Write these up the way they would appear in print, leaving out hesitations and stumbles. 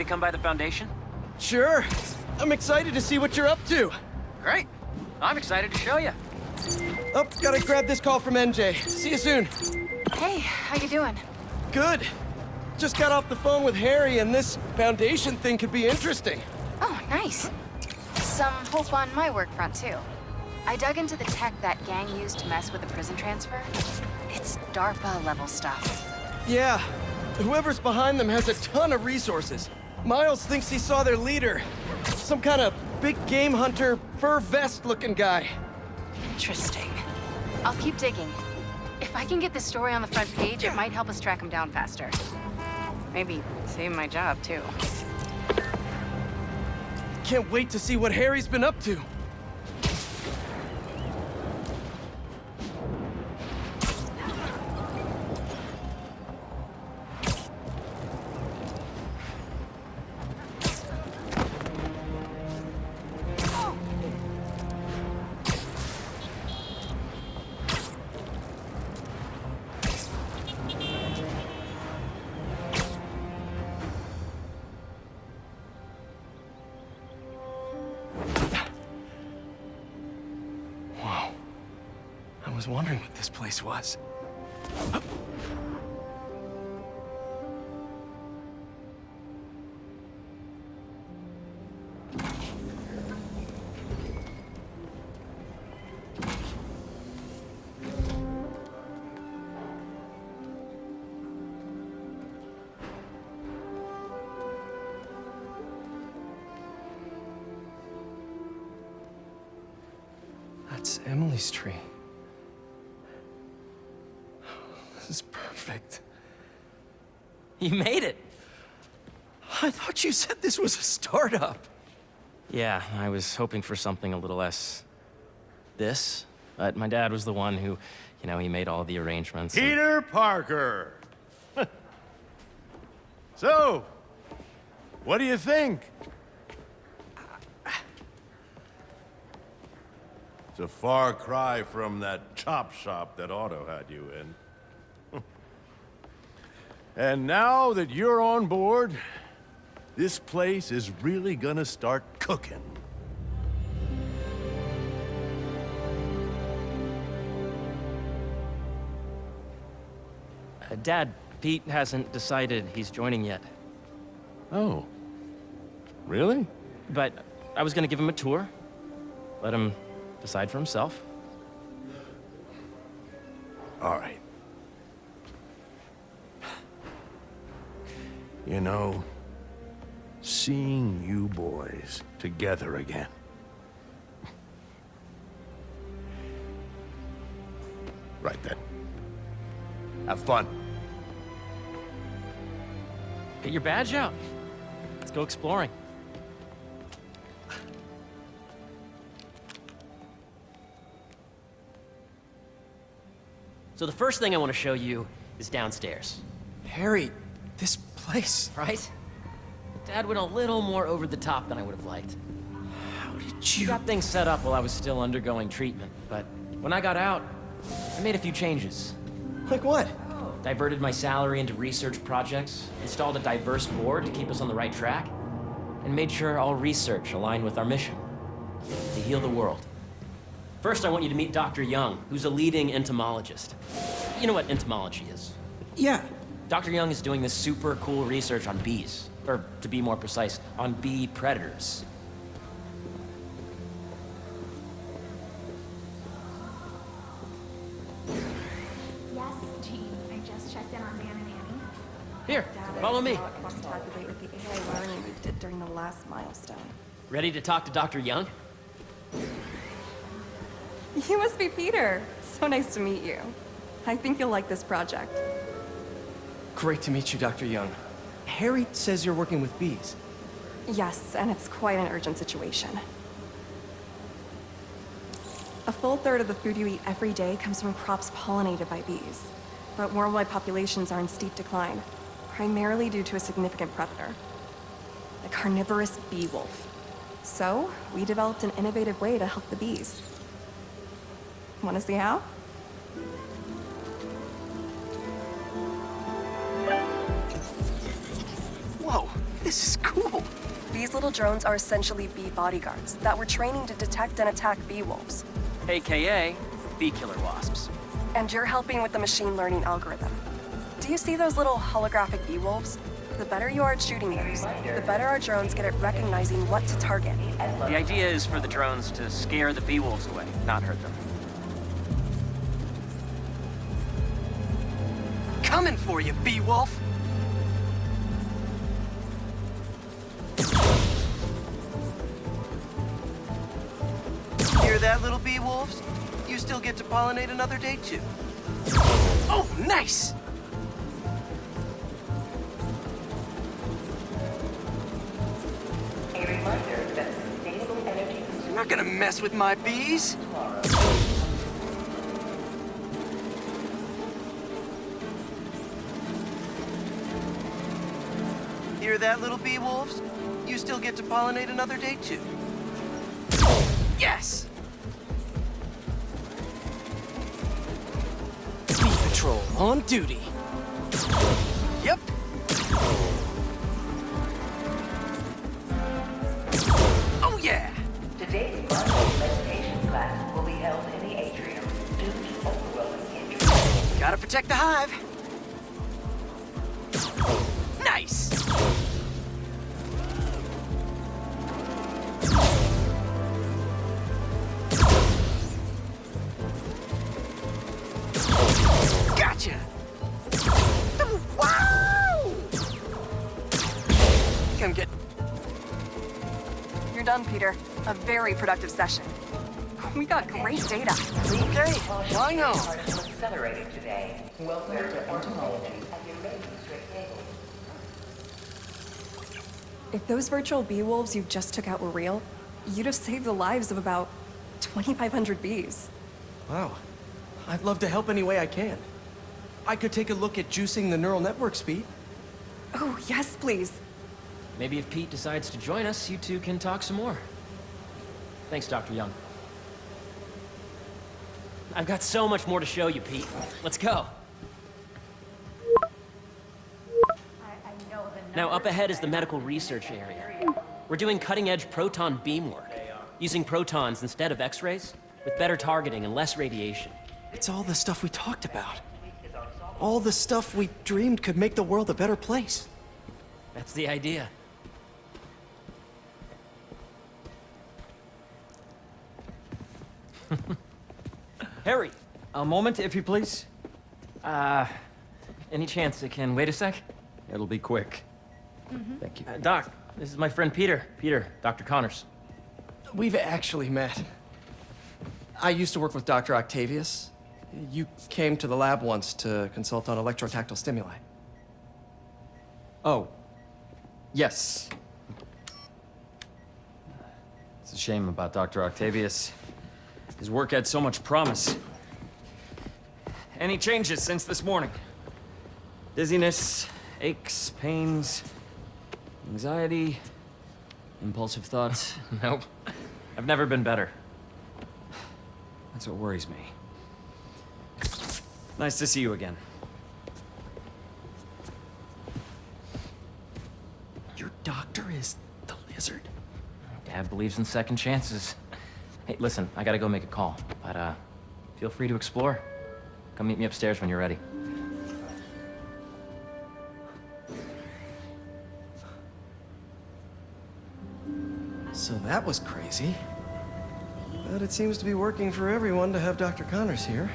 come by the Foundation? Sure. I'm excited to see what you're up to. Great. I'm excited to show you. Oh, gotta grab this call from NJ. See you soon. Hey, how you doing? Good. Just got off the phone with Harry, and this Foundation thing could be interesting. Oh, nice. Some hope on my work front, too. I dug into the tech that gang used to mess with the prison transfer. It's DARPA-level stuff. Yeah. Whoever's behind them has a ton of resources. Miles thinks he saw their leader. Some kind of big game hunter, fur vest-looking guy. Interesting. I'll keep digging. If I can get this story on the front page, it might help us track him down faster. Maybe save my job, too. Can't wait to see what Harry's been up to. I was wondering what this place was. That's Emily's tree. This is perfect. You made it. I thought you said this was a startup. Yeah, I was hoping for something a little less... this. But my dad was the one who, he made all the arrangements. Peter Parker! So, what do you think? It's a far cry from that chop shop that Otto had you in. And now that you're on board, this place is really gonna start cooking. Dad, Pete hasn't decided he's joining yet. Oh. Really? But I was gonna give him a tour. Let him decide for himself. All right. You know, seeing you boys together again. Right then. Have fun. Get your badge out. Let's go exploring. So the first thing I want to show you is downstairs. Harry, this place. Right? Dad went a little more over the top than I would have liked. How did He you... got things set up while I was still undergoing treatment, but when I got out, I made a few changes. Like what? Diverted my salary into research projects, installed a diverse board to keep us on the right track, and made sure all research aligned with our mission, to heal the world. First, I want you to meet Dr. Young, who's a leading entomologist. You know what entomology is? Yeah. Dr. Young is doing this super cool research on bees, or to be more precise, on bee predators. Yes, Jean. I just checked in on Dan and Annie. Here, follow me. Calculate with the AI wiring we did during the last milestone. Ready to talk to Dr. Young? You must be Peter. So nice to meet you. I think you'll like this project. Great to meet you, Dr. Young. Harry says you're working with bees. Yes, and it's quite an urgent situation. A full third of the food you eat every day comes from crops pollinated by bees. But worldwide populations are in steep decline, primarily due to a significant predator, the carnivorous bee wolf. So, we developed an innovative way to help the bees. Want to see how? Whoa, this is cool. These little drones are essentially bee bodyguards that were training to detect and attack bee wolves. AKA bee killer wasps. And you're helping with the machine learning algorithm. Do you see those little holographic bee wolves? The better you are at shooting those, the better our drones get at recognizing what to target. The idea is for the drones to scare the bee wolves away, not hurt them. Coming for you, Beewolf. Hear that, little bee wolves? You still get to pollinate another day, too. Oh, nice! A reminder that sustainable energy You're not gonna mess with my bees. Hear that, little bee wolves? You still get to pollinate another day, too. Yes! Bee Patrol on duty. Yep. Oh, yeah! Today's Bible meditation class will be held in the atrium due to overwhelming interest. Gotta protect the hive. Nice! Gotcha! Wow! Come get... You're done, Peter. A very productive session. We got great data. Okay, flying home. Particle accelerating today. Welcome to entomology at your main straight table. If those virtual bee wolves you just took out were real, you'd have saved the lives of about 2,500 bees. Wow. I'd love to help any way I can. I could take a look at juicing the neural network speed. Oh, yes, please. Maybe if Pete decides to join us, you two can talk some more. Thanks, Dr. Young. I've got so much more to show you, Pete. Let's go. Now, up ahead is the medical research area. We're doing cutting-edge proton beam work, using protons instead of X-rays, with better targeting and less radiation. It's all the stuff we talked about. All the stuff we dreamed could make the world a better place. That's the idea. Harry, A moment, if you please. any chance it can wait a sec? It'll be quick. Thank you. Doc, this is my friend Peter. Dr. Connors. We've actually met. I used to work with Dr. Octavius. You came to the lab once to consult on electrotactile stimuli. Oh. Yes. It's a shame about Dr. Octavius. His work had so much promise. Any changes since this morning? Dizziness, aches, pains, anxiety, impulsive thoughts. Nope. I've never been better. That's what worries me. Nice to see you again. Your doctor is the lizard? Dad believes in second chances. Hey, listen, I gotta go make a call, but feel free to explore. Come meet me upstairs when you're ready. So that was crazy. But it seems to be working for everyone to have Dr. Connors here.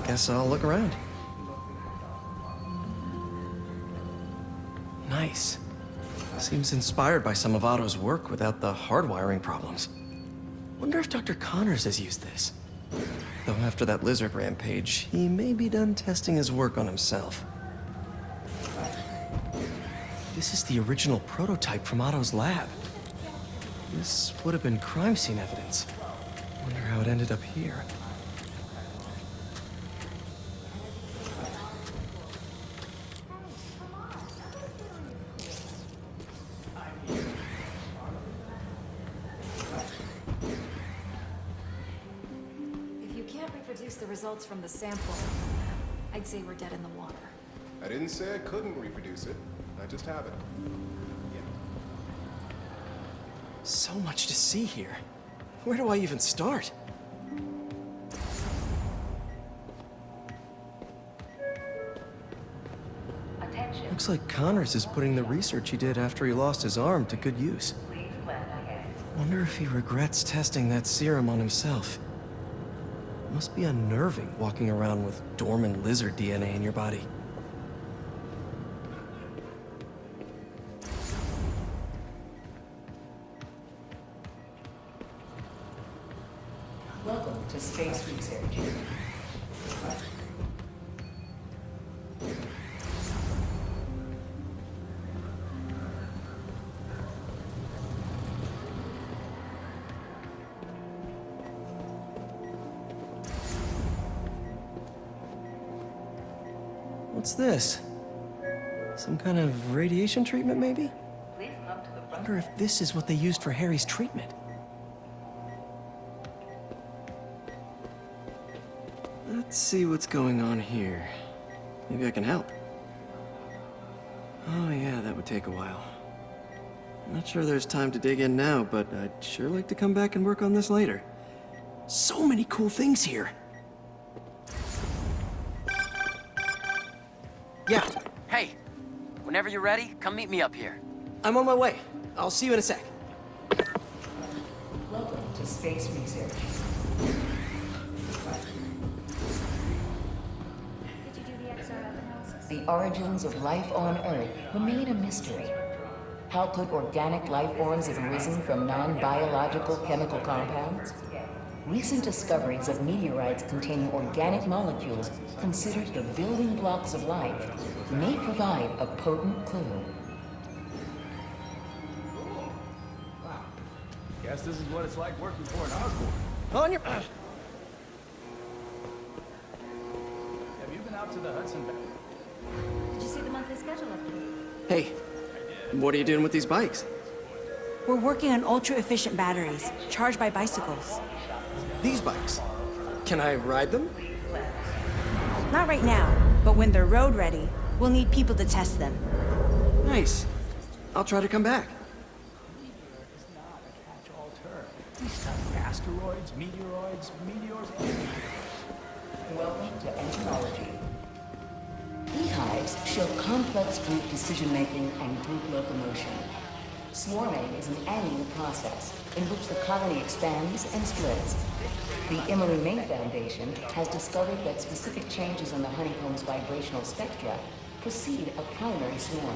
Guess I'll look around. Nice. Seems inspired by some of Otto's work without the hardwiring problems. Wonder if Dr. Connors has used this. Though after that lizard rampage, he may be done testing his work on himself. This is the original prototype from Otto's lab. This would have been crime scene evidence. Wonder how it ended up here. If you can't reproduce the results from the sample, I'd say we're dead in the water. I didn't say I couldn't reproduce it. I just haven't. So much to see here. Where do I even start? Attention. Looks like Connors is putting the research he did after he lost his arm to good use. Please plan ahead. Wonder if he regrets testing that serum on himself. Must be unnerving walking around with dormant lizard DNA in your body. Welcome to Space Research. What's this? Some kind of radiation treatment, maybe? Please come to the front. Wonder if this is what they used for Harry's treatment. Let's see what's going on here. Maybe I can help. Oh yeah, that would take a while. I'm not sure there's time to dig in now, but I'd sure like to come back and work on this later. So many cool things here. Yeah, Hey, whenever you're ready, come meet me up here. I'm on my way. I'll see you in a sec. Welcome to Space Research. Did you do the XRF analysis? The origins of life on Earth remain a mystery. How could organic life forms have arisen from non-biological chemical compounds? Recent discoveries of meteorites containing organic molecules considered the building blocks of life may provide a potent clue. Guess this is what it's like working for an Osborn. On your... Have you been out to the Hudson Valley? Did you see the monthly schedule update? Hey, what are you doing with these bikes? We're working on ultra-efficient batteries, charged by bicycles. These bikes. Can I ride them? Not right now, but when they're road ready, we'll need people to test them. Nice. I'll try to come back. It's not a catch-all term. We study asteroids, meteoroids, meteors. Welcome to entomology. Beehives show complex group decision-making and group locomotion. Swarming is an annual process in which the colony expands and splits. The Emily May Foundation has discovered that specific changes in the honeycomb's vibrational spectra precede a primary swarm.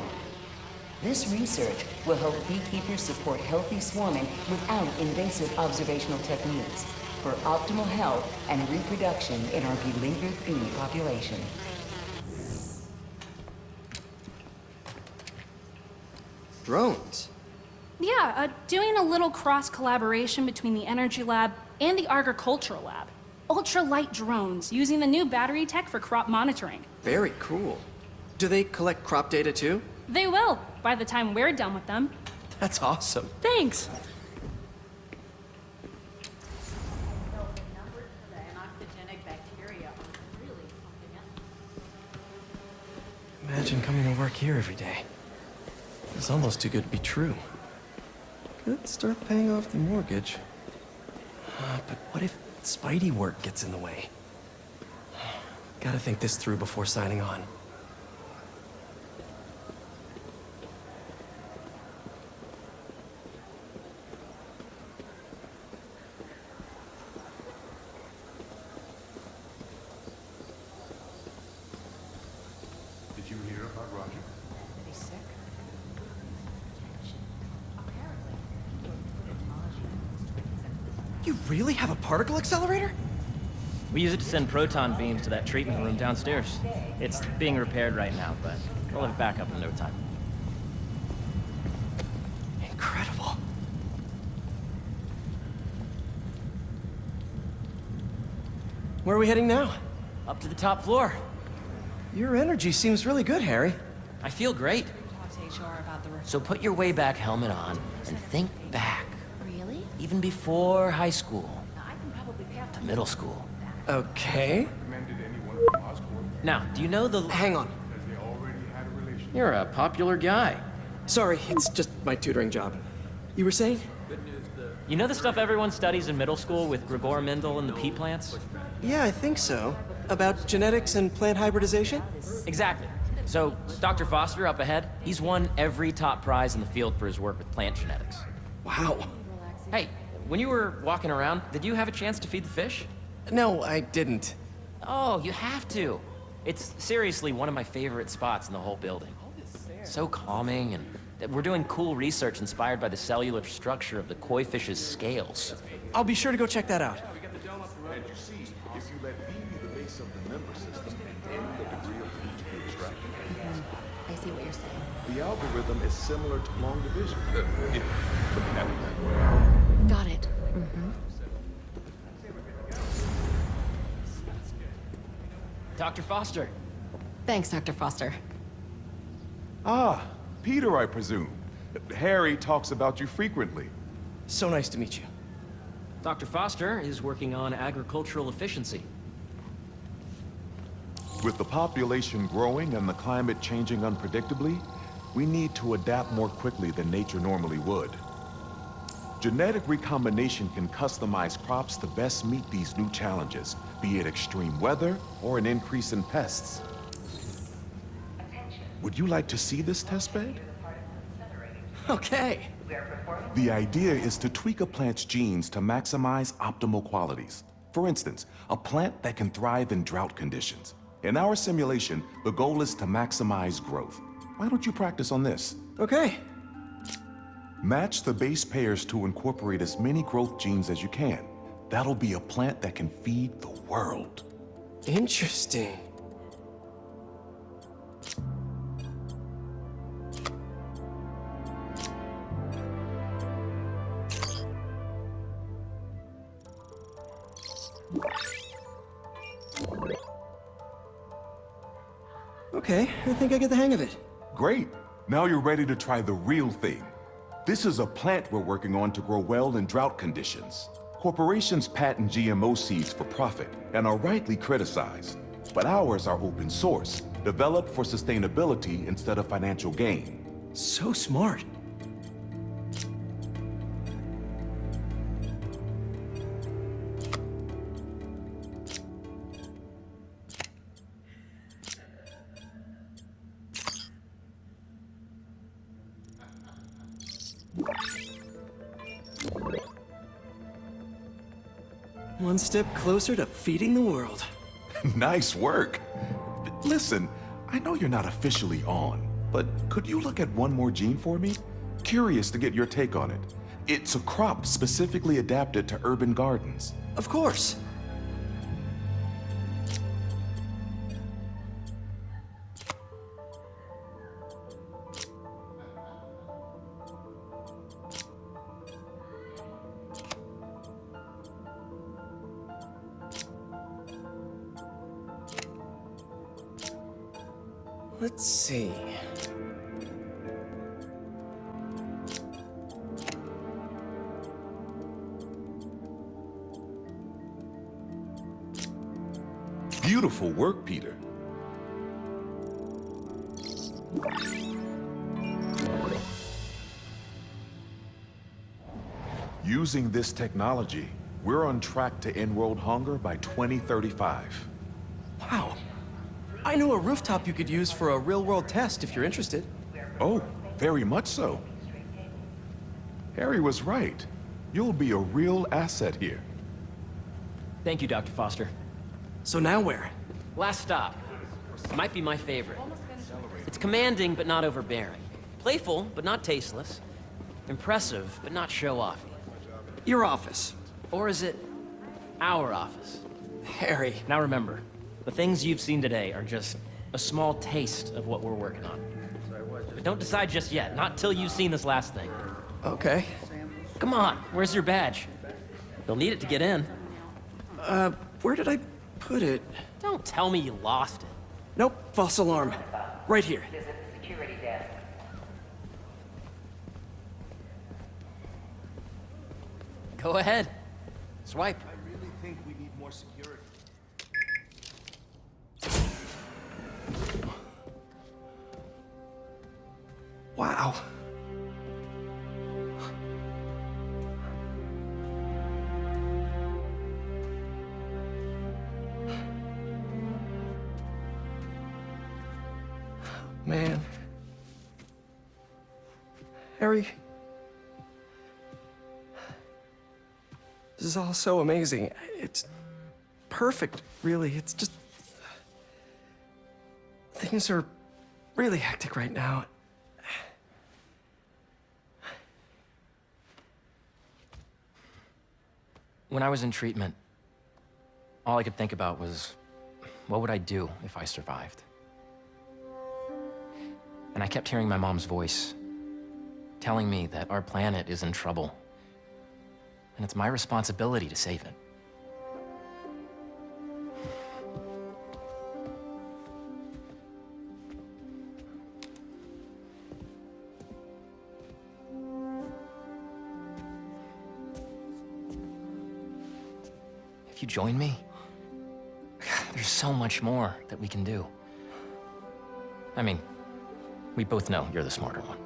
This research will help beekeepers support healthy swarming without invasive observational techniques for optimal health and reproduction in our beleaguered bee population. Drones. Yeah, doing a little cross-collaboration between the Energy Lab and the Agricultural Lab. Ultra-light drones using the new battery tech for crop monitoring. Very cool. Do they collect crop data too? They will, by the time we're done with them. That's awesome. Thanks. Imagine coming to work here every day. It's almost too good to be true. Could start paying off the mortgage. But what if Spidey work gets in the way? Gotta think this through before signing on. Did you hear about Roger? He's sick. You really have a particle accelerator? We use it to send proton beams to that treatment room downstairs. It's being repaired right now, but we'll have it back up in no time. Incredible. Where are we heading now? Up to the top floor. Your energy seems really good, Harry. I feel great. So put your way back helmet on and think back. Really? Even before high school. To middle school. Okay. Now, do you know the... Hang on. You're a popular guy. Sorry, it's just my tutoring job. You were saying? You know the stuff everyone studies in middle school with Gregor Mendel and the pea plants? Yeah, I think so. About genetics and plant hybridization? Exactly. So, Dr. Foster up ahead, he's won every top prize in the field for his work with plant genetics. Wow. Hey, when you were walking around, did you have a chance to feed the fish? No, I didn't. Oh, you have to. It's seriously one of my favorite spots in the whole building. So calming, and we're doing cool research inspired by the cellular structure of the koi fish's scales. I'll be sure to go check that out. And you see, if you let B be the base of the member system and the degree of each be extracted. I see what you're saying. The algorithm is similar to long division, if looking at it that way. Got it. Dr. Foster. Thanks, Dr. Foster. Ah, Peter, I presume. Harry talks about you frequently. So nice to meet you. Dr. Foster is working on agricultural efficiency. With the population growing and the climate changing unpredictably, we need to adapt more quickly than nature normally would. Genetic recombination can customize crops to best meet these new challenges, be it extreme weather or an increase in pests. Would you like to see this testbed? Okay. The idea is to tweak a plant's genes to maximize optimal qualities. For instance, a plant that can thrive in drought conditions. In our simulation, the goal is to maximize growth. Why don't you practice on this? Okay. Match the base pairs to incorporate as many growth genes as you can. That'll be a plant that can feed the world. Interesting. Okay, I think I get the hang of it. Great. Now you're ready to try the real thing. This is a plant we're working on to grow well in drought conditions. Corporations patent GMO seeds for profit and are rightly criticized. But ours are open source, developed for sustainability instead of financial gain. So smart. One step closer to feeding the world. Nice work. Listen, I know you're not officially on, but could you look at one more gene for me? Curious to get your take on it. It's a crop specifically adapted to urban gardens. Of course. Let's see. Beautiful work, Peter. Using this technology, we're on track to end world hunger by 2035. Wow. I know a rooftop you could use for a real-world test if you're interested. Oh, very much so. Harry was right. You'll be a real asset here. Thank you, Dr. Foster. So now where? Last stop. Might be my favorite. It's commanding, but not overbearing. Playful, but not tasteless. Impressive, but not show-offy. Your office. Or is it our office? Harry. Now remember, the things you've seen today are just a small taste of what we're working on. But don't decide just yet, not till you've seen this last thing. Okay. Come on, where's your badge? You'll need it to get in. Where did I put it? Don't tell me you lost it. Nope, false alarm. Right here. Go ahead. Swipe. I really think we need more security. Wow. man. Harry. This is all so amazing. It's perfect, really. It's just... Things are really hectic right now. When I was in treatment, all I could think about was, what would I do if I survived? And I kept hearing my mom's voice, telling me that our planet is in trouble, and it's my responsibility to save it. If you join me, there's so much more that we can do. I mean, we both know you're the smarter one.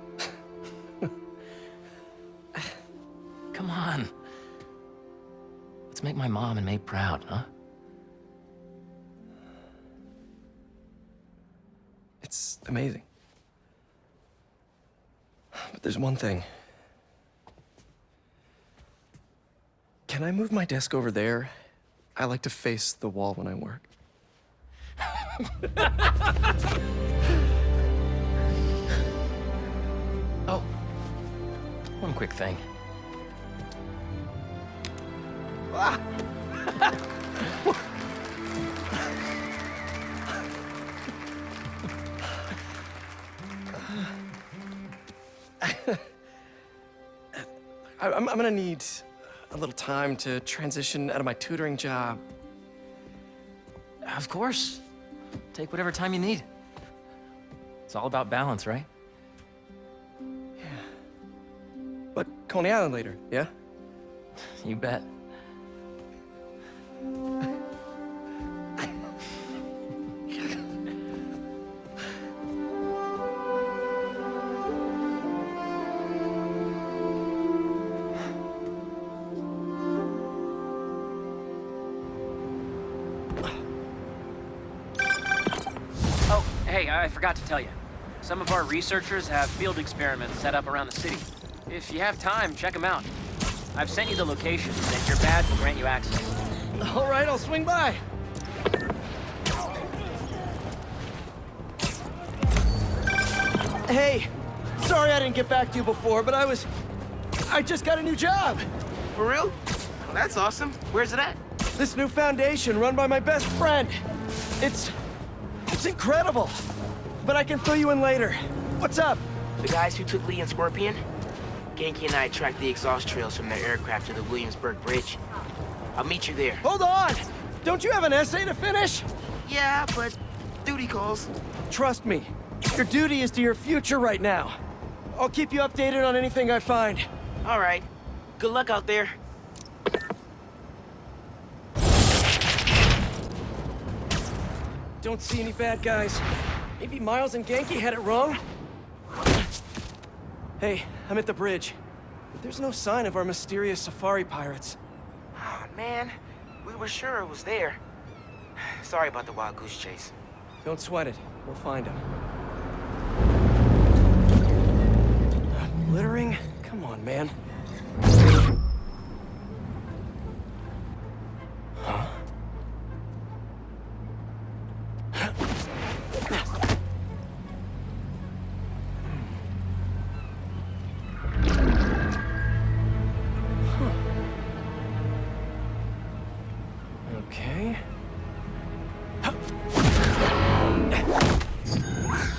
Come on. Let's make my mom and May proud, huh? It's amazing. But there's one thing. Can I move my desk over there? I like to face the wall when I work. Oh, one quick thing. I'm gonna need a little time to transition out of my tutoring job. Of course. Take whatever time you need. It's all about balance, right? Yeah. But Coney Island later, yeah? You bet. Hey, I forgot to tell you. Some of our researchers have field experiments set up around the city. If you have time, check them out. I've sent you the locations, and your badge will grant you access. All right, I'll swing by. Hey, sorry I didn't get back to you before, but I just got a new job. For real? Well, that's awesome. Where's it at? This new foundation run by my best friend. It's incredible. But I can fill you in later. What's up? The guys who took Lee and Scorpion? Genki and I tracked the exhaust trails from their aircraft to the Williamsburg Bridge. I'll meet you there. Hold on! Don't you have an essay to finish? Yeah, but duty calls. Trust me, your duty is to your future right now. I'll keep you updated on anything I find. All right. Good luck out there. Don't see any bad guys. Maybe Miles and Genki had it wrong? Hey, I'm at the bridge. But there's no sign of our mysterious safari pirates. Oh, man. We were sure it was there. Sorry about the wild goose chase. Don't sweat it. We'll find him. Littering? Come on, man. Huh? Okay.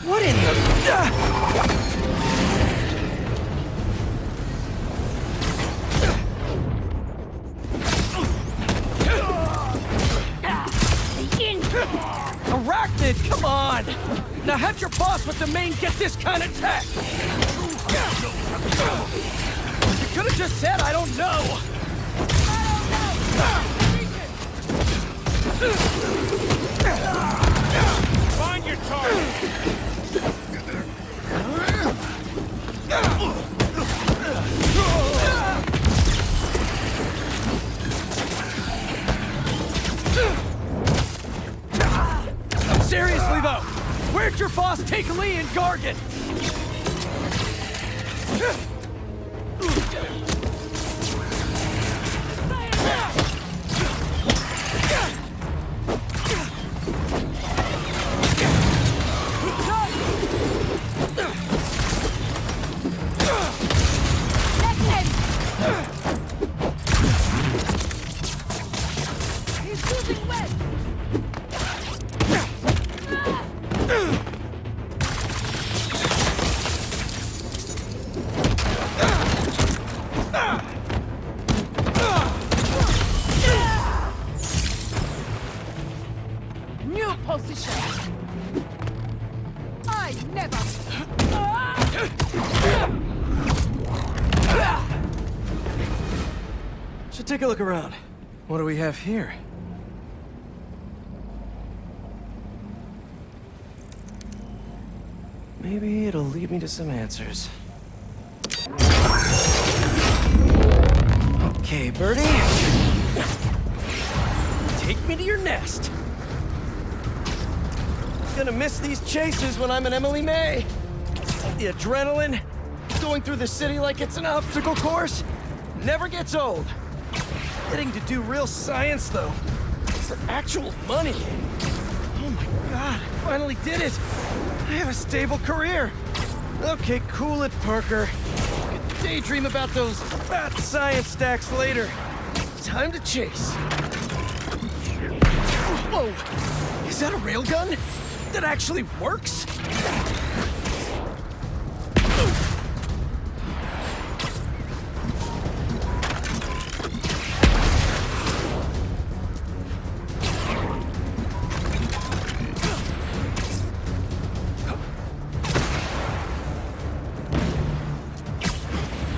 What in the... Arachnid, come on! Now have your boss with the main get this kind of tech! You could have just said, I don't know! Find your target! Seriously, though, Where'd your boss take Lee and Gargan? New position. I never. Should take a look around. What do we have here? Maybe it'll lead me to some answers. Okay, Birdie. Take me to your nest. Gonna miss these chases when I'm an Emily May. The adrenaline, going through the city like it's an obstacle course, never gets old. Getting to do real science, though. Some actual money. Oh my god, finally did it. I have a stable career. Okay, cool it, Parker. Daydream about those fat science stacks later. Time to chase. Whoa! Is that a railgun? That actually works?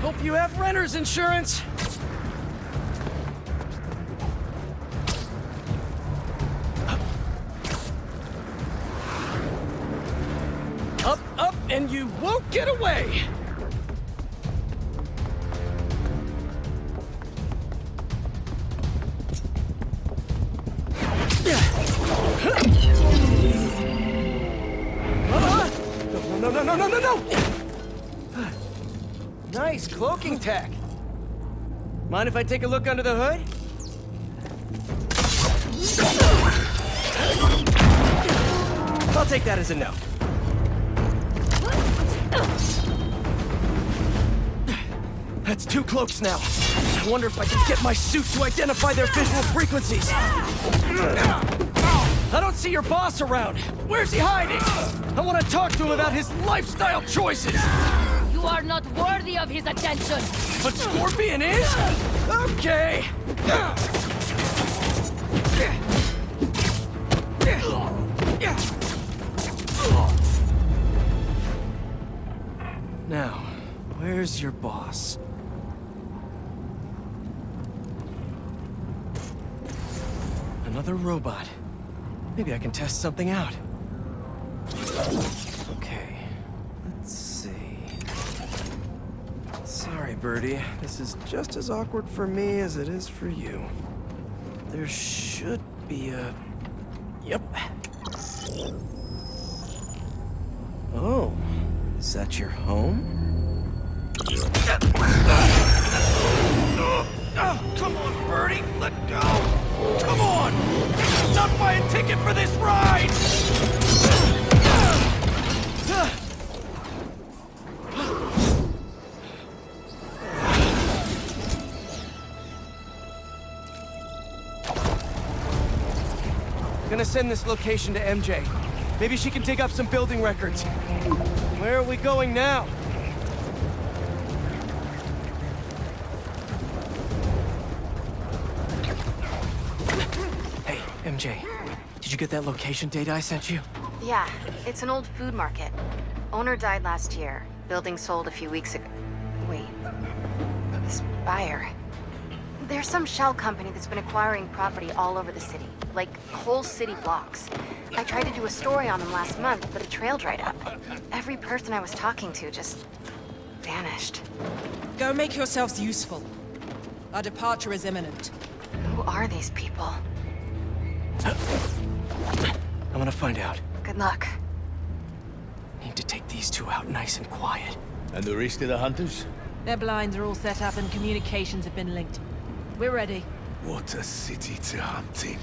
Hope you have renter's insurance. Up, up, and you won't get away! No! Nice cloaking tech. Mind if I take a look under the hood? I'll take that as a no. That's 2 cloaks now. I wonder if I can get my suit to identify their visual frequencies. I don't see your boss around. Where's he hiding? I want to talk to him about his lifestyle choices. You are not worthy of his attention. But Scorpion is? Okay. Now, where's your boss? Another robot. Maybe I can test something out. Okay, let's see. Sorry, Birdie. This is just as awkward for me as it is for you. There should be a... Yep. Oh, is that your home? Oh, come on, Birdie! Let go! Come on! Not buy a ticket for this ride! Gonna send this location to MJ. Maybe she can dig up some building records. Where are we going now? Hey, MJ. Did you get that location data I sent you? Yeah, it's an old food market. Owner died last year. Building sold a few weeks ago. Wait. This buyer. There's some shell company that's been acquiring property all over the city. Like, whole city blocks. I tried to do a story on them last month, but the trail dried up. Every person I was talking to just... vanished. Go make yourselves useful. Our departure is imminent. Who are these people? I'm gonna find out. Good luck. Need to take these two out nice and quiet. And the rest of the hunters? Their blinds are all set up and communications have been linked. We're ready. What a city to hunt in.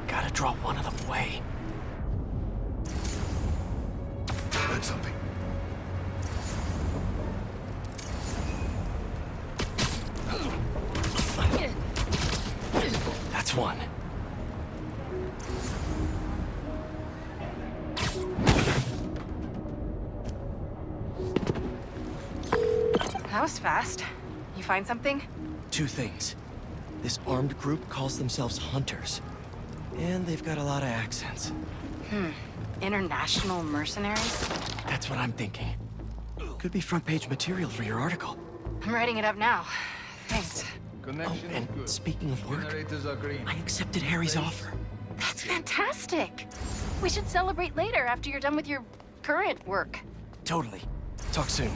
Gotta draw one of them away. Heard something. That's one. That was fast. You find something? Two things. This armed group calls themselves Hunters. And they've got a lot of accents. International mercenaries? That's what I'm thinking. Could be front page material for your article. I'm writing it up now. Thanks. Connection and speaking of work, I accepted Harry's offer. That's fantastic. We should celebrate later after you're done with your current work. Totally. Talk soon.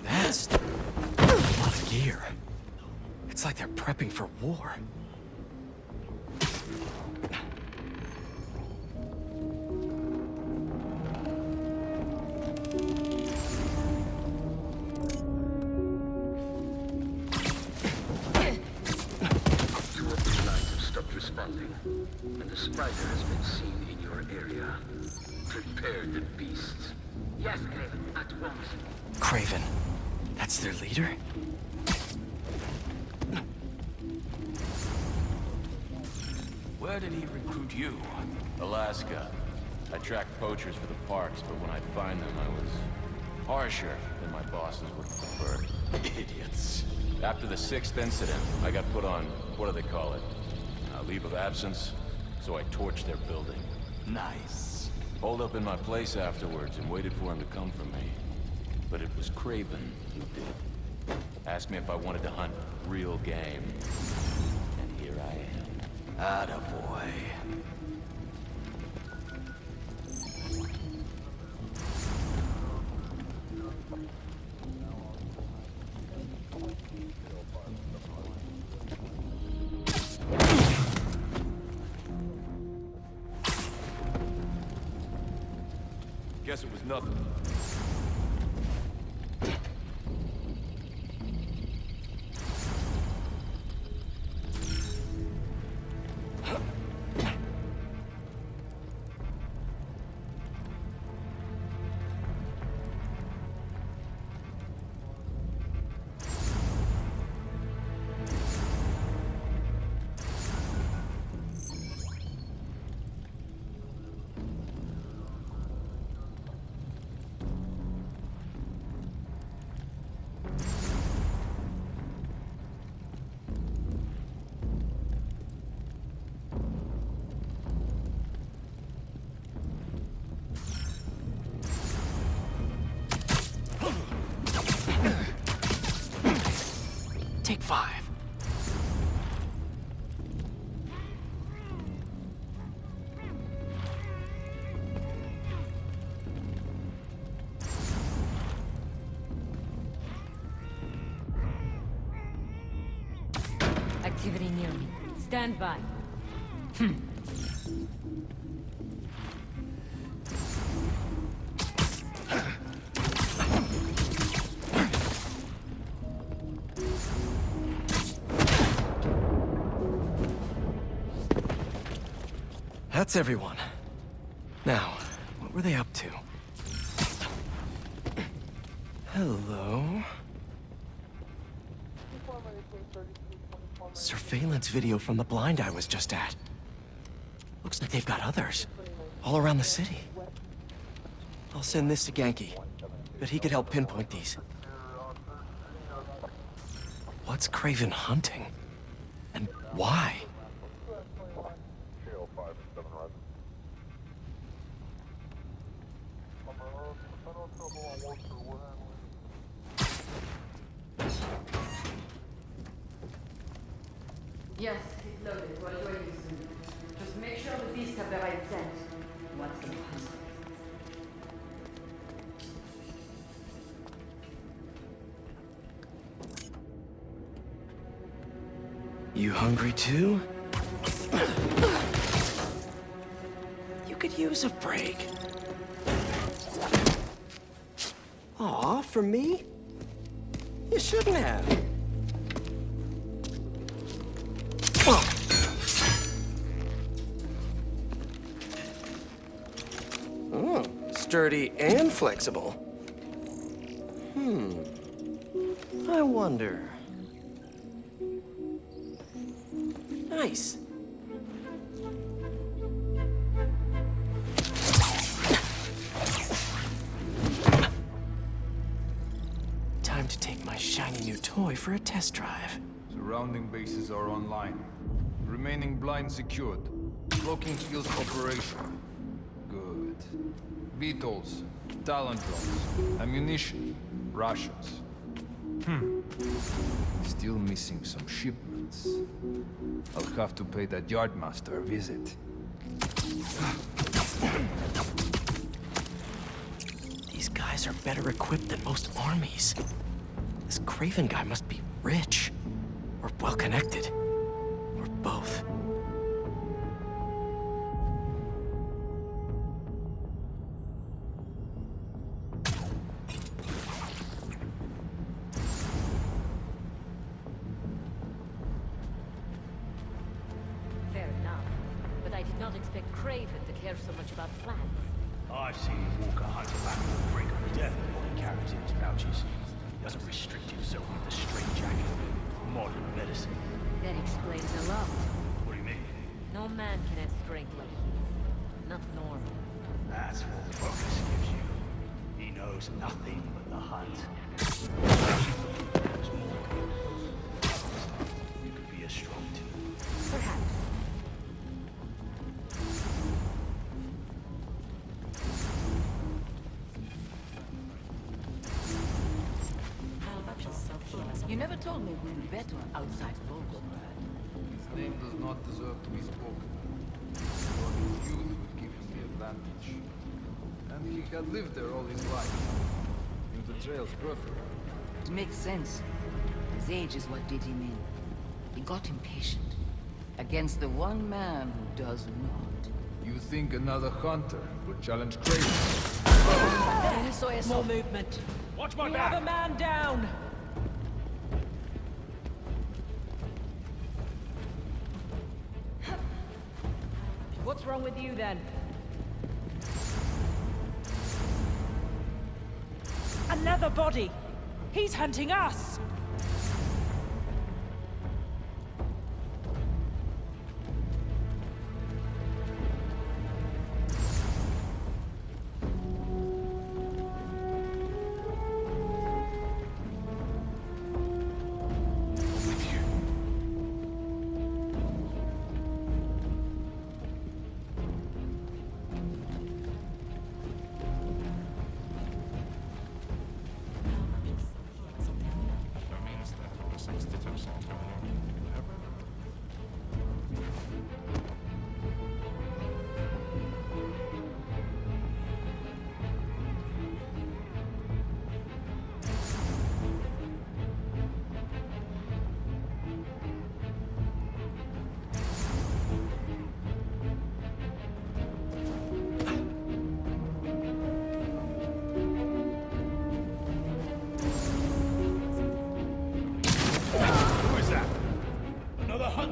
That's a lot of gear. It's like they're prepping for war. Two of the lines have stopped responding, and the spider has been seen in your area. Prepare the beasts. Yes, Craven, at once. Craven. That's their leader? Where did he recruit you? Alaska. I tracked poachers for the parks, but when I'd find them, I was harsher than my bosses would prefer. Idiots. After the 6th incident, I got put on, what do they call it? Leave of absence, so I torched their building. Nice. Holed up in my place afterwards and waited for him to come for me. But it was Craven who did. Asked me if I wanted to hunt real game. And here I am. Attaboy. Guess it was nothing. Take 5. Activity near me. Stand by. That's everyone. Now, what were they up to? Hello? Surveillance video from the blind I was just at. Looks like they've got others. All around the city. I'll send this to Genki. But he could help pinpoint these. What's Craven hunting? And why? Yes, it's loaded. We'll join you soon. Just make sure the beasts have the right scent. Once the hunt. You hungry too? You could use a break. Aw, for me? You shouldn't have. Sturdy and flexible. I wonder. Nice. Time to take my shiny new toy for a test drive. Surrounding bases are online. Remaining blind secured. Cloaking skills operation. Good. Beetles, talent drones, ammunition, rations. Still missing some shipments. I'll have to pay that yardmaster a visit. These guys are better equipped than most armies. This Craven guy must be rich, or well-connected, or both. Fair enough. But I did not expect Craven to care so much about plants. I've seen him walk a hunter back from the brink of death with what he carries in his pouches. He doesn't restrict himself with the straitjacket. Modern medicine. That explains a lot. What do you mean? No man can have strength like his. Not normal. That's what Focus gives you. He knows nothing but the hunt. There's more. You could be as strong too. Perhaps. You never told me we were better outside Volgograd. His name does not deserve to be spoken. Or his youth would give him the advantage. And he had lived there all his life. Knew the trails perfectly. It makes sense. His age is what did him in. He got impatient. Against the one man who does not. You think another hunter would challenge Craven? More movement. Watch my we back! have a man down! What's wrong with you then? Another body! He's hunting us!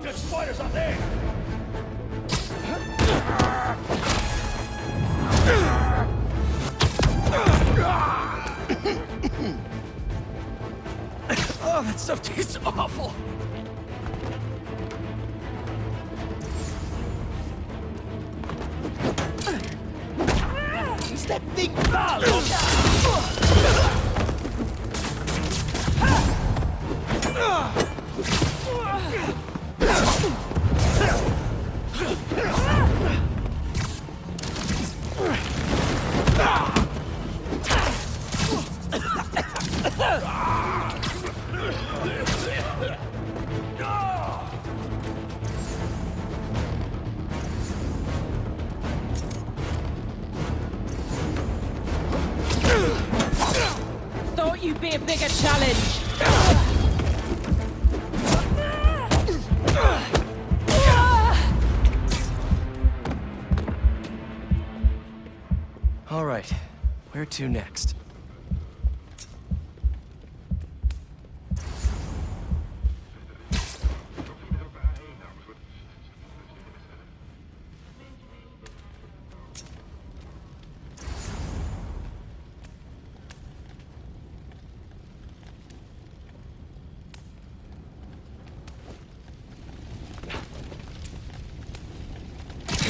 There's spiders up there! Oh, that stuff tastes awful. Is that thing be a bigger challenge. All right, where to next?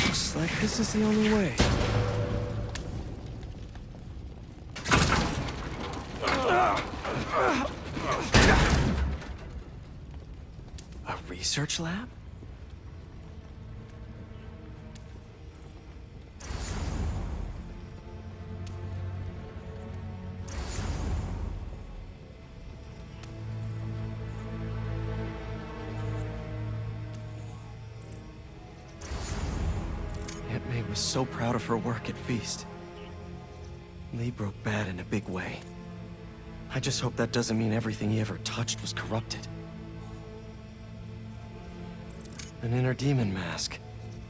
Looks like this is the only way. A research lab? Aunt May was so proud of her work at Feast. Lee broke bad in a big way. I just hope that doesn't mean everything he ever touched was corrupted. An inner demon mask.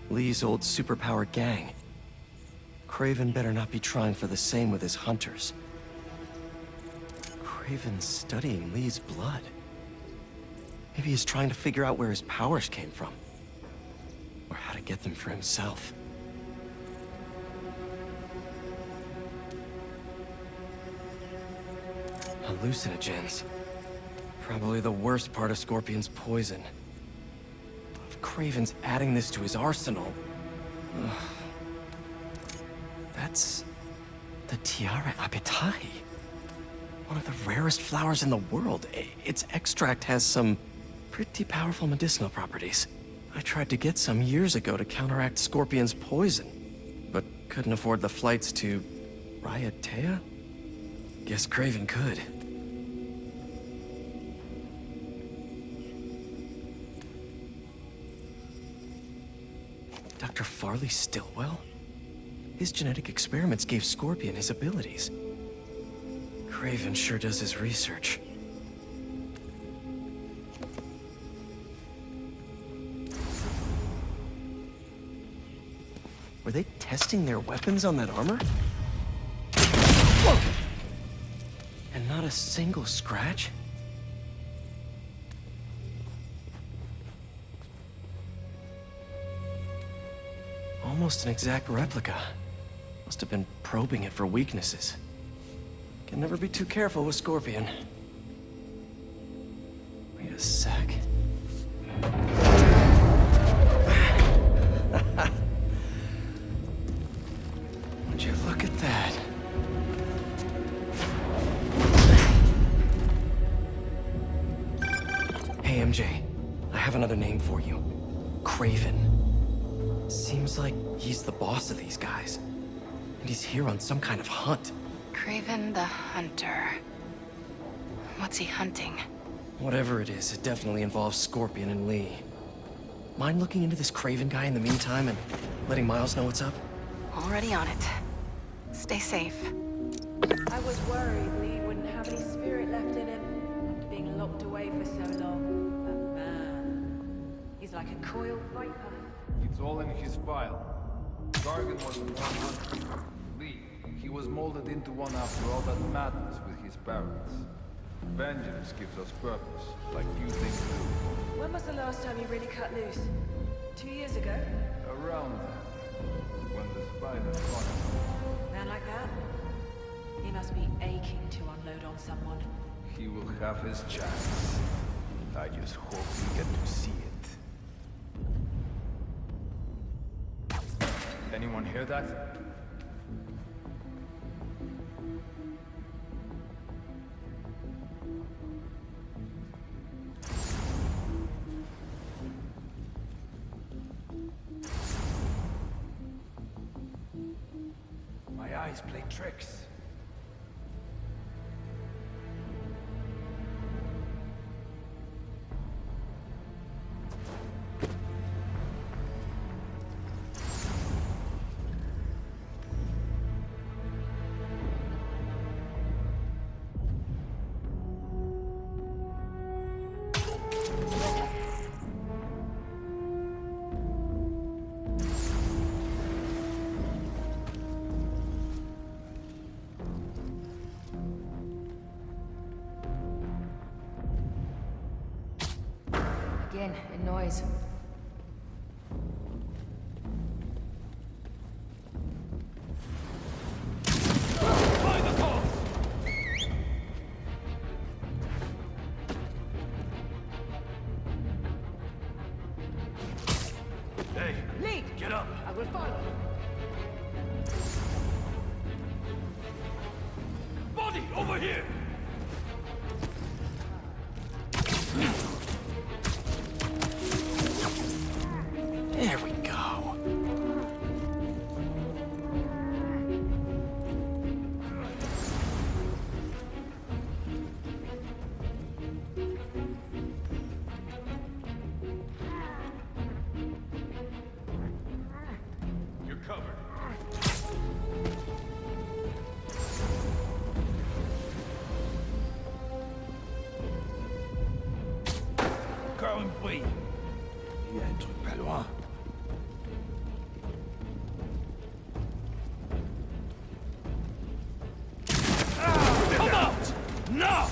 Lee's old superpowered gang. Craven better not be trying for the same with his hunters. Craven's studying Lee's blood. Maybe he's trying to figure out where his powers came from. Or how to get them for himself. Hallucinogens. Probably the worst part of Scorpion's poison. If Craven's adding this to his arsenal... Ugh. That's... the Tiara Apitai. One of the rarest flowers in the world. Its extract has some pretty powerful medicinal properties. I tried to get some years ago to counteract Scorpion's poison, but couldn't afford the flights to... Raiatea? Guess Craven could. Dr. Farley Stillwell? His genetic experiments gave Scorpion his abilities. Craven sure does his research. Were they testing their weapons on that armor? Whoa! And not a single scratch? Almost an exact replica. Must have been probing it for weaknesses. Can never be too careful with Scorpion. Wait a sec. Would you look at that? Hey, MJ. I have another name for you. Craven. Seems like he's the boss of these guys. And he's here on some kind of hunt. Craven the Hunter. What's he hunting? Whatever it is, it definitely involves Scorpion and Lee. Mind looking into this Craven guy in the meantime and letting Miles know what's up? Already on it. Stay safe. I was worried Lee wouldn't have any spirit left in him after being locked away for so long. But man, he's like a coiled viper. It's all in his file. Gargan was one hunter. Lee, he was molded into one after all that madness with his parents. Vengeance gives us purpose, like few things do. When was the last time you really cut loose? 2 years ago? Around that, when the spider caught him. Man like that? He must be aching to unload on someone. He will have his chance. I just hope we get to see it. Anyone hear that? My eyes play tricks. noise. Hey, Lead! get up! I will follow. Body, over here! There we go. You're covered. Encore un bruit. Il y a un truc pas loin. Come out! Now!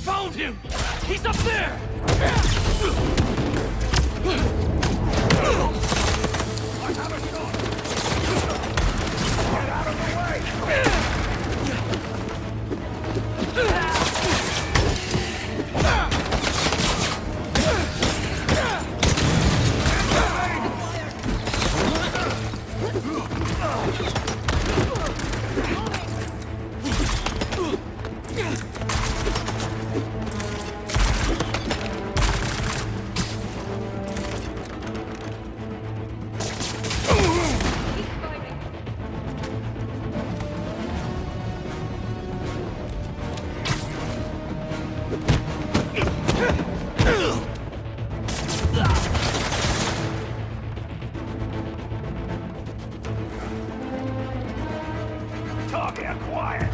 Found him! He's up there! I have a shot! Get out of the Target acquired!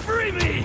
Free me!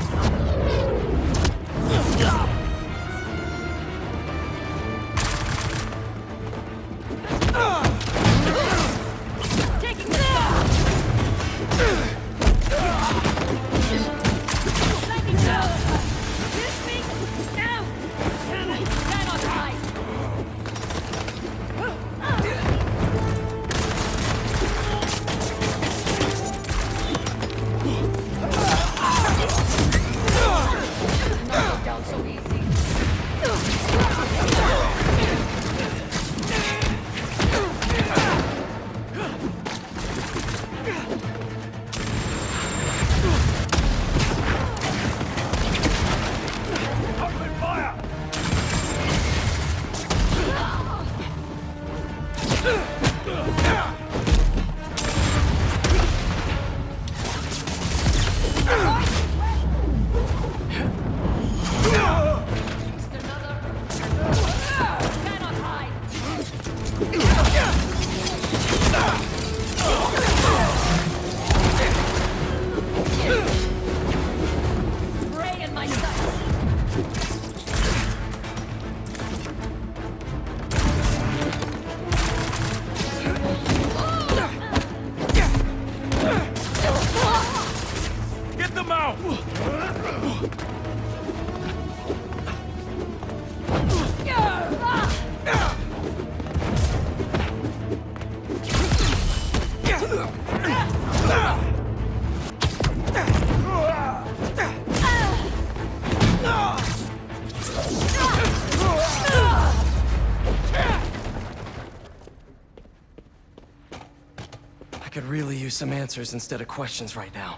I could really use some answers instead of questions right now.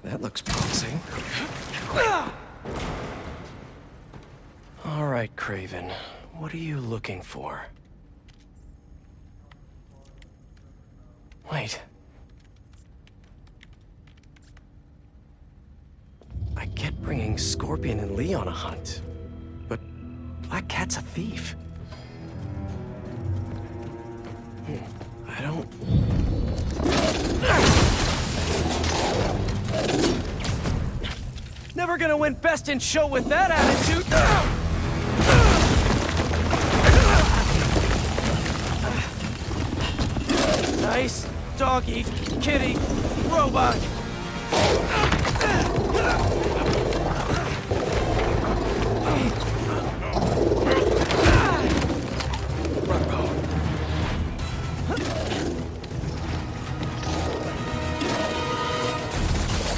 That looks promising. All right, Kraven. What are you looking for? Wait. I get bringing Scorpion and Lee on a hunt, but Black Cat's a thief. I don't... Never gonna win Best in Show with that attitude! Nice doggy, kitty, robot!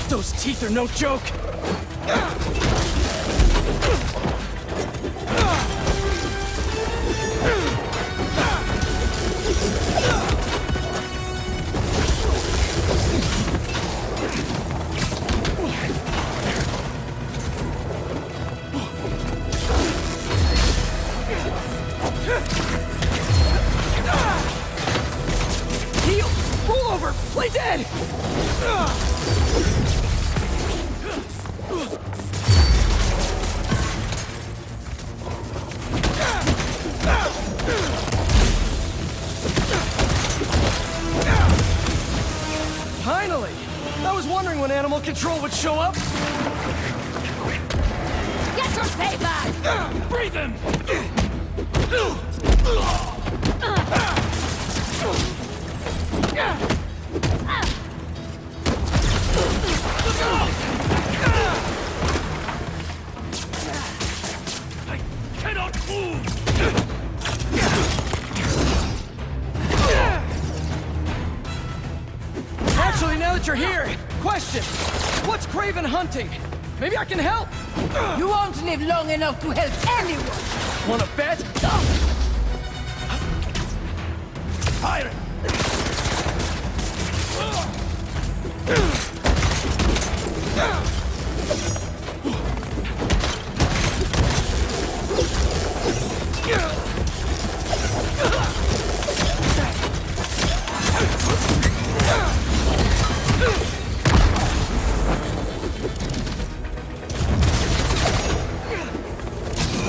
Those teeth are no joke! Heal! Roll over! Play dead! Finally! I was wondering when Animal Control would show up. Get your payback! Breathe him! I cannot move! Actually, now that you're here, question. What's Craven hunting? Maybe I can help. You won't live long enough to help anyone! Wanna bet? Fire!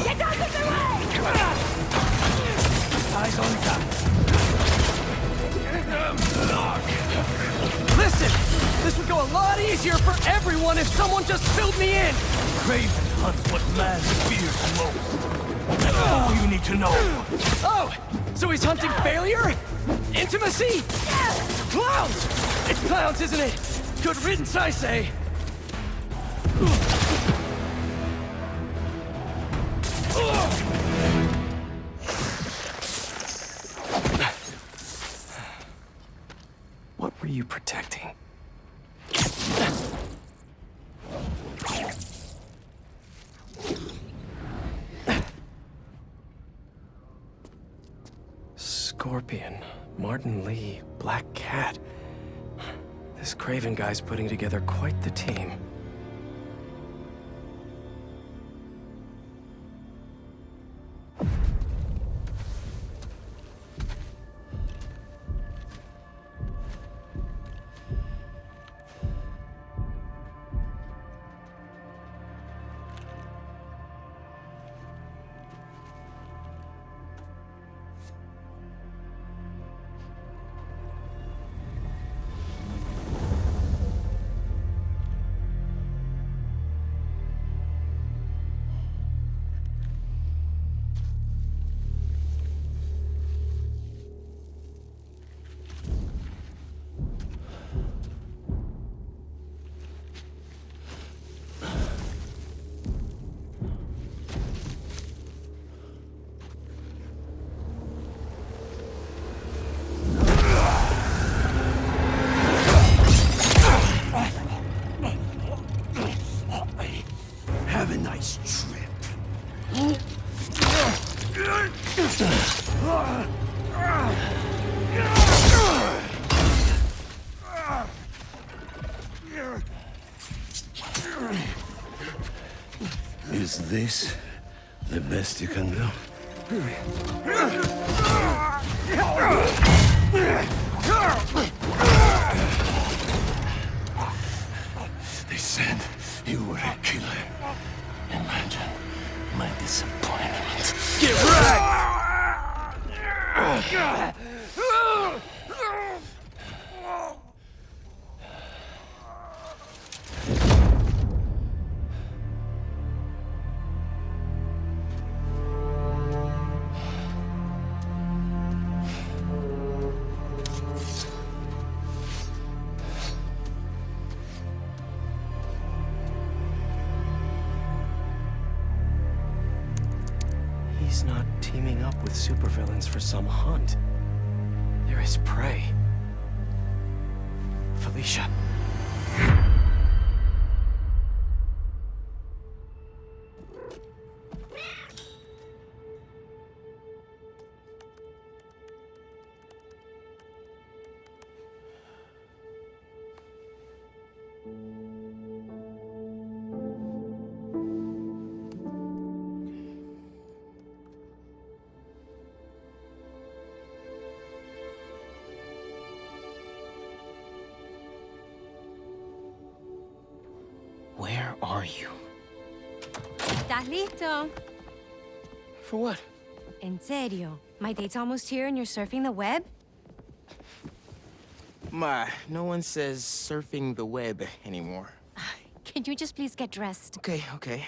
Get out of the way! Eyes on top. Listen! This would go a lot easier for everyone if someone just filled me in! Craven hunts what man fears most. That's all you need to know. Oh! So he's hunting failure? Intimacy? Clowns! It's clowns, isn't it? Good riddance, I say. What were you protecting? Scorpion, Martin Lee, Black Cat. This Craven guy's putting together quite the team. Have a nice trip. Is this the best you can do? They said you were a killer. Imagine my disappointment. Get wrecked! He's not teaming up with supervillains for some hunt. There is prey. Felicia. Where are you? ¿Estás listo? For what? En serio. My date's almost here and you're surfing the web? Ma, no one says surfing the web anymore. Can you just please get dressed? Okay, okay.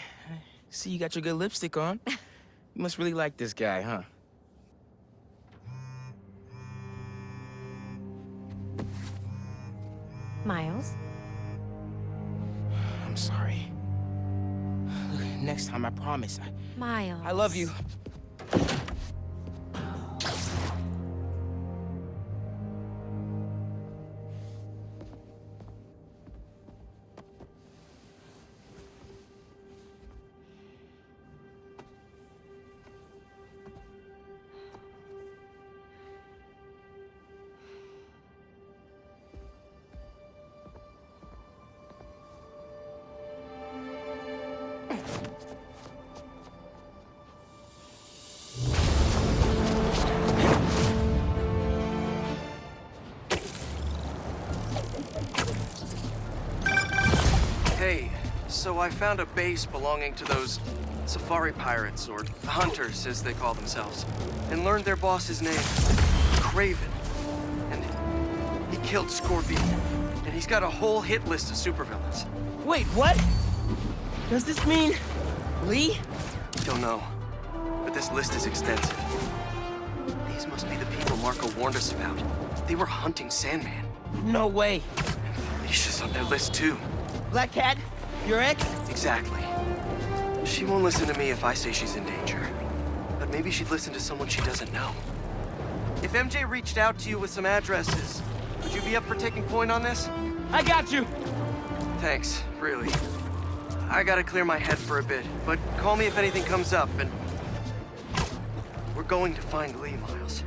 See, you got your good lipstick on. You must really like this guy, huh? Miles? I'm sorry. Look, next time, I promise. Miles. I love you. Hey, so I found a base belonging to those safari pirates, or hunters, as they call themselves, and learned their boss's name, Kraven. And he killed Scorpion, and he's got a whole hit list of supervillains. Wait, what? Does this mean Lee? Don't know, but this list is extensive. These must be the people Marco warned us about. They were hunting Sandman. No way. And Felicia's on their list, too. Black Cat? Your ex? Exactly. She won't listen to me if I say she's in danger. But maybe she'd listen to someone she doesn't know. If MJ reached out to you with some addresses, would you be up for taking point on this? I got you! Thanks, really. I gotta clear my head for a bit, but call me if anything comes up, and... we're going to find Lee, Miles.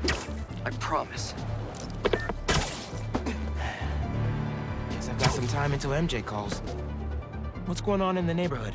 I promise. Guess I've got some time until MJ calls. What's going on in the neighborhood?